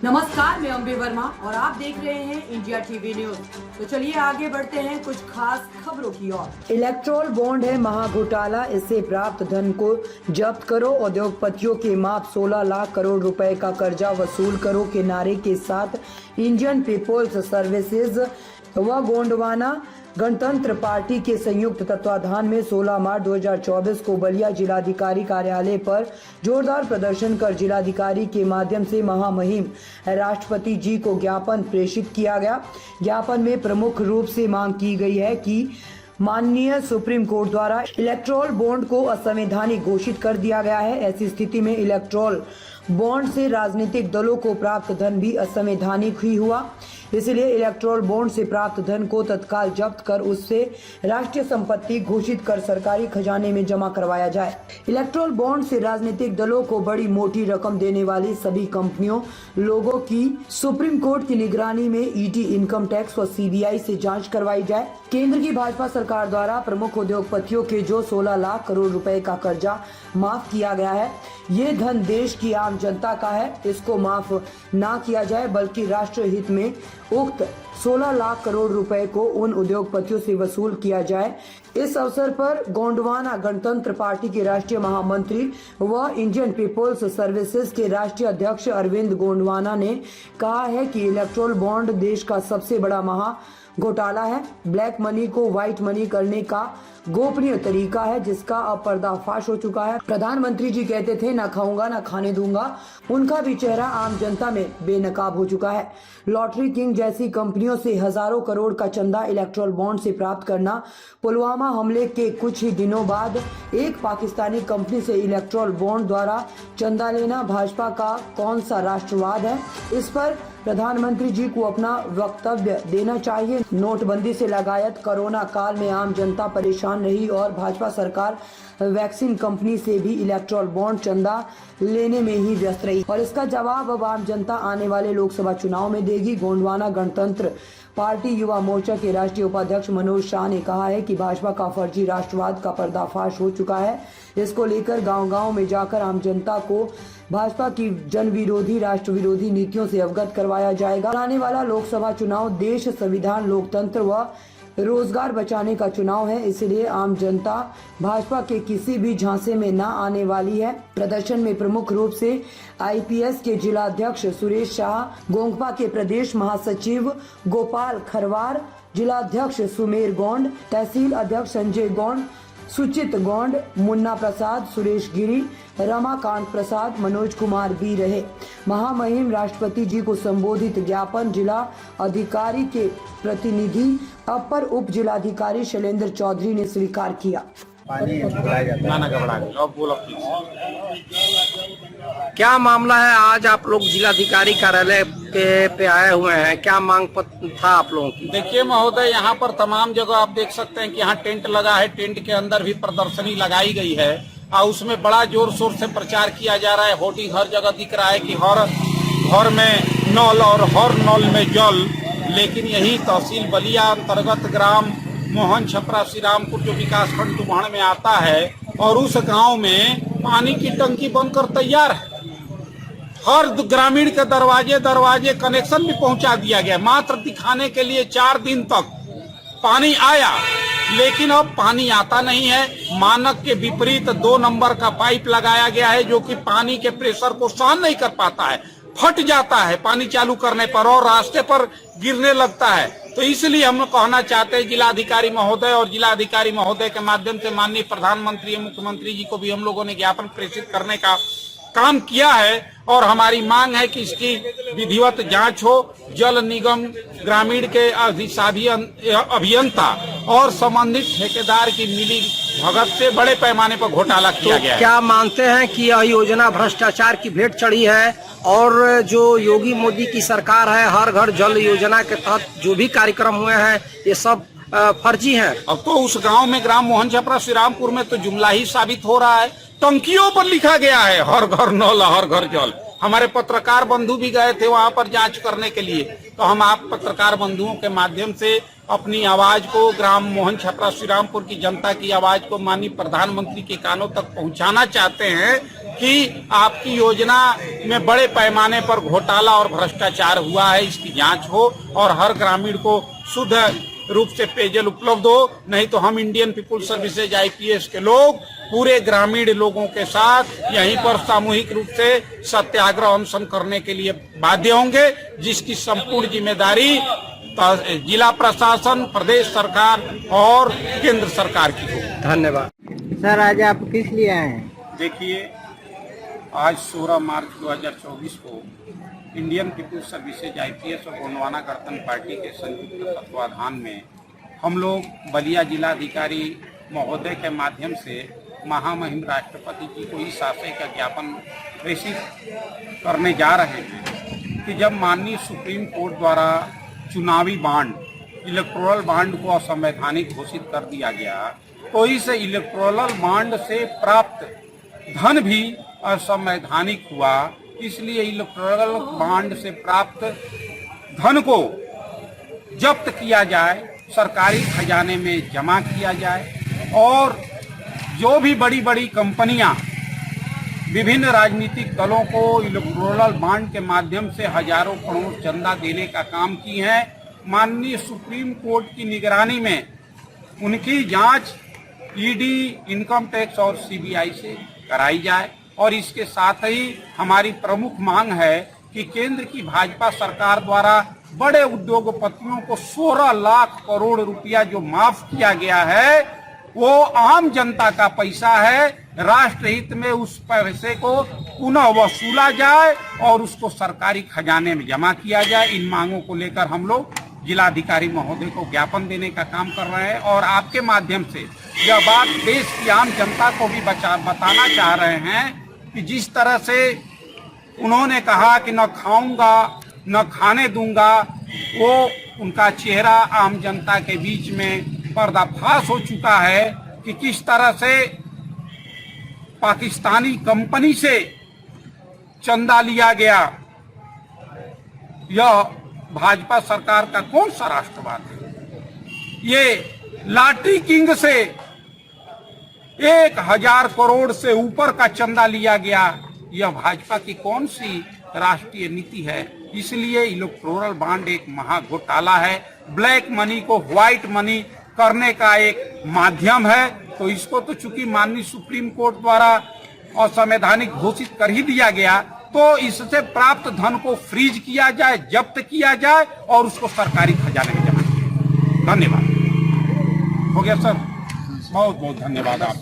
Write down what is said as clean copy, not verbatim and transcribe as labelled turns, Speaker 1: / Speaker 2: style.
Speaker 1: नमस्कार, मैं अम्बे वर्मा और आप देख रहे हैं इंडिया टीवी न्यूज। तो चलिए आगे बढ़ते हैं कुछ खास खबरों की ओर। इलेक्ट्रोल बॉन्ड है महाघोटाला, इससे प्राप्त धन को जब्त करो, उद्योगपतियों के माफ 16 लाख करोड़ रुपए का कर्जा वसूल करो के नारे के साथ इंडियन पीपुल्स सर्विसेज व गोंडवाना गणतंत्र पार्टी के संयुक्त तत्वाधान में 16 मार्च 2024 को बलिया जिलाधिकारी कार्यालय पर जोरदार प्रदर्शन कर जिलाधिकारी के माध्यम से महामहिम राष्ट्रपति जी को ज्ञापन प्रेषित किया गया। ज्ञापन में प्रमुख रूप से मांग की गई है कि माननीय सुप्रीम कोर्ट द्वारा इलेक्ट्रोल बॉन्ड को असंवैधानिक घोषित कर दिया गया है। ऐसी स्थिति में इलेक्ट्रोल बॉन्ड से राजनीतिक दलों को प्राप्त धन भी असंवैधानिक ही हुआ, इसलिए इलेक्ट्रोल बॉन्ड से प्राप्त धन को तत्काल जब्त कर उससे राष्ट्रीय संपत्ति घोषित कर सरकारी खजाने में जमा करवाया जाए। इलेक्ट्रोल बॉन्ड से राजनीतिक दलों को बड़ी मोटी रकम देने वाली सभी कंपनियों लोगों की सुप्रीम कोर्ट की निगरानी में ईडी, इनकम टैक्स व सीबीआई से जांच करवाई जाए। केंद्र की भाजपा सरकार द्वारा प्रमुख उद्योगपतियों के जो 16 लाख करोड़ रुपए का कर्जा माफ किया गया है, ये धन देश की आम जनता का है। इसको माफ ना किया जाए बल्कि राष्ट्र हित में उक्त 16 लाख करोड़ रुपए को उन उद्योगपतियों से वसूल किया जाए। इस अवसर पर गोंडवाना गणतंत्र पार्टी के राष्ट्रीय महामंत्री व इंडियन पीपुल्स सर्विसेज के राष्ट्रीय अध्यक्ष अरविंद गोंडवाना ने कहा है कि इलेक्ट्रोल बॉन्ड देश का सबसे बड़ा महा घोटाला है। ब्लैक मनी को व्हाइट मनी करने का गोपनीय तरीका है जिसका अब पर्दाफाश हो चुका है। प्रधानमंत्री जी कहते थे ना खाऊंगा ना खाने दूंगा, उनका भी चेहरा आम जनता में बेनकाब हो चुका है। लॉटरी किंग जैसी कंपनियों से हजारों करोड़ का चंदा इलेक्ट्रोल बॉन्ड से प्राप्त करना, पुलवामा हमले के कुछ ही दिनों बाद एक पाकिस्तानी कंपनी से इलेक्ट्रोल बॉन्ड द्वारा चंदा लेना भाजपा का कौन सा राष्ट्रवाद है? इस पर प्रधानमंत्री जी को अपना वक्तव्य देना चाहिए। नोटबंदी से लगायत कोरोना काल में आम जनता परेशान रही और भाजपा सरकार वैक्सीन कंपनी से भी इलेक्ट्रोल बॉन्ड चंदा लेने में ही व्यस्त रही और इसका जवाब अब आम जनता आने वाले लोकसभा चुनाव में देगी। गोंडवाना गणतंत्र पार्टी युवा मोर्चा के राष्ट्रीय उपाध्यक्ष मनोज शाह ने कहा है कि भाजपा का फर्जी राष्ट्रवाद का पर्दाफाश हो चुका है। इसको लेकर गांव-गांव में जाकर आम जनता को भाजपा की जन विरोधी, राष्ट्र विरोधी नीतियों से अवगत करवाया जाएगा। आने वाला लोकसभा चुनाव देश, संविधान, लोकतंत्र व रोजगार बचाने का चुनाव है, इसलिए आम जनता भाजपा के किसी भी झांसे में न आने वाली है। प्रदर्शन में प्रमुख रूप से आईपीएस के जिलाध्यक्ष सुरेश शाह, गोंगपा के प्रदेश महासचिव गोपाल खरवार, जिलाध्यक्ष सुमेर गोंड, तहसील अध्यक्ष संजय गोंड, सुचित गोंड, मुन्ना प्रसाद, सुरेश गिरी, रमाकांत प्रसाद, मनोज कुमार भी रहे। महामहिम राष्ट्रपति जी को संबोधित ज्ञापन जिला अधिकारी के प्रतिनिधि अपर उप जिलाधिकारी शैलेंद्र चौधरी ने स्वीकार किया।
Speaker 2: क्या मामला है? आज आप लोग जिलाधिकारी कार्यालय पे आए हुए हैं, क्या मांग था आप लोगों की?
Speaker 3: देखिए महोदय, यहाँ पर तमाम जगह आप देख सकते हैं कि यहाँ टेंट लगा है, टेंट के अंदर भी प्रदर्शनी लगाई गई है और उसमें बड़ा जोर शोर से प्रचार किया जा रहा है। होर्डिंग हर जगह दिख रहा है कि हर घर में नल और हर नल में जल। लेकिन यही तहसील बलिया अंतर्गत ग्राम मोहन छपरा श्री रामपुर जो विकास खंड टुभाण में आता है और उस गांव में पानी की टंकी बनकर तैयार है। हर ग्रामीण के दरवाजे कनेक्शन भी पहुंचा दिया गया। मात्र दिखाने के लिए 4 दिन तक पानी आया, लेकिन अब पानी आता नहीं है। मानक के विपरीत 2 नंबर का पाइप लगाया गया है जो कि पानी के प्रेशर को सहन नहीं कर पाता है, फट जाता है पानी चालू करने पर और रास्ते पर गिरने लगता है। तो इसलिए हम लोग कहना चाहते हैं जिलाधिकारी महोदय और जिलाधिकारी महोदय के माध्यम से माननीय प्रधानमंत्री और मुख्यमंत्री जी को भी हम लोगों ने ज्ञापन प्रेषित करने का काम किया है और हमारी मांग है कि इसकी विधिवत जांच हो। जल निगम, ग्रामीण के अधिशासी अभियंता और संबंधित ठेकेदार की मिली भगत से बड़े पैमाने पर घोटाला किया गया है।
Speaker 2: क्या मानते हैं कि यह योजना भ्रष्टाचार की भेंट चढ़ी है और जो योगी मोदी की सरकार है, हर घर जल योजना के तहत जो भी कार्यक्रम हुए हैं ये सब फर्जी हैं?
Speaker 3: अब तो उस गांव में ग्राम मोहन छपरा श्री रामपुर में तो जुमला ही साबित हो रहा है। टंकियों पर लिखा गया है हर घर नल हर घर जल। हमारे पत्रकार बंधु भी गए थे वहां पर जांच करने के लिए। तो हम आप पत्रकार बंधुओं के माध्यम से अपनी आवाज को, ग्राम मोहन छपरा श्री रामपुर की जनता की आवाज को माननीय प्रधानमंत्री के कानों तक पहुंचाना चाहते हैं कि आपकी योजना में बड़े पैमाने पर घोटाला और भ्रष्टाचार हुआ है, इसकी जांच हो और हर ग्रामीण को शुद्ध रूप से पेयजल उपलब्ध हो। नहीं तो हम इंडियन पीपुल्स सर्विसेज IPS के लोग पूरे ग्रामीण लोगों के साथ यहीं पर सामूहिक रूप से सत्याग्रह अनशन करने के लिए बाध्य होंगे, जिसकी संपूर्ण जिम्मेदारी जिला प्रशासन, प्रदेश सरकार और केंद्र सरकार की हो।
Speaker 2: धन्यवाद
Speaker 4: सर। आज आप किस लिए आए हैं?
Speaker 3: देखिए, आज 16 मार्च 2024 को इंडियन पीपुल्स सर्विसेज IPS और गोंडवाना गणतंत्र पार्टी के संयुक्त तत्वाधान में हम लोग बलिया जिलाधिकारी महोदय के माध्यम से महामहिम राष्ट्रपति जी को इस आशय का ज्ञापन प्रेषित करने जा रहे हैं कि जब माननीय सुप्रीम कोर्ट द्वारा चुनावी बांड, इलेक्टोरल बांड को असंवैधानिक घोषित कर दिया गया, तो इस इलेक्टोरल बांड से प्राप्त धन भी असंवैधानिक हुआ। इसलिए इलेक्टोरल बांड से प्राप्त धन को जब्त किया जाए, सरकारी खजाने में जमा किया जाए और जो भी बड़ी बड़ी कंपनियां विभिन्न राजनीतिक दलों को इलेक्टोरल बांड के माध्यम से हजारों करोड़ चंदा देने का काम की है, माननीय सुप्रीम कोर्ट की निगरानी में उनकी जांच ED, इनकम टैक्स और CBI से कराई जाए। और इसके साथ ही हमारी प्रमुख मांग है कि केंद्र की भाजपा सरकार द्वारा बड़े उद्योगपतियों को 16 लाख करोड़ रुपया जो माफ किया गया है, वो आम जनता का पैसा है। राष्ट्र हित में उस पैसे को पुनः वसूला जाए और उसको सरकारी खजाने में जमा किया जाए। इन मांगों को लेकर हम लोग जिलाधिकारी महोदय को ज्ञापन देने का काम कर रहे हैं और आपके माध्यम से यह बात देश की आम जनता को भी बताना चाह रहे हैं कि जिस तरह से उन्होंने कहा कि न खाऊंगा न खाने दूंगा, वो उनका चेहरा आम जनता के बीच में पर्दाफाश हो चुका है कि किस तरह से पाकिस्तानी कंपनी से चंदा लिया गया। यह भाजपा सरकार का कौन सा राष्ट्रवाद है? ये लॉटरी किंग से 1000 करोड़ से ऊपर का चंदा लिया गया। यह भाजपा की कौन सी राष्ट्रीय नीति है? इसलिए इलेक्टोरल बांड एक महाघोटाला है, ब्लैक मनी को व्हाइट मनी करने का एक माध्यम है। तो इसको तो चूंकि माननीय सुप्रीम कोर्ट द्वारा असंवैधानिक घोषित कर ही दिया गया, तो इससे प्राप्त धन को फ्रीज किया जाए, जब्त किया जाए और उसको सरकारी खजाने में जमा किया जाए। धन्यवाद। हो गया सर, बहुत बहुत धन्यवाद आप।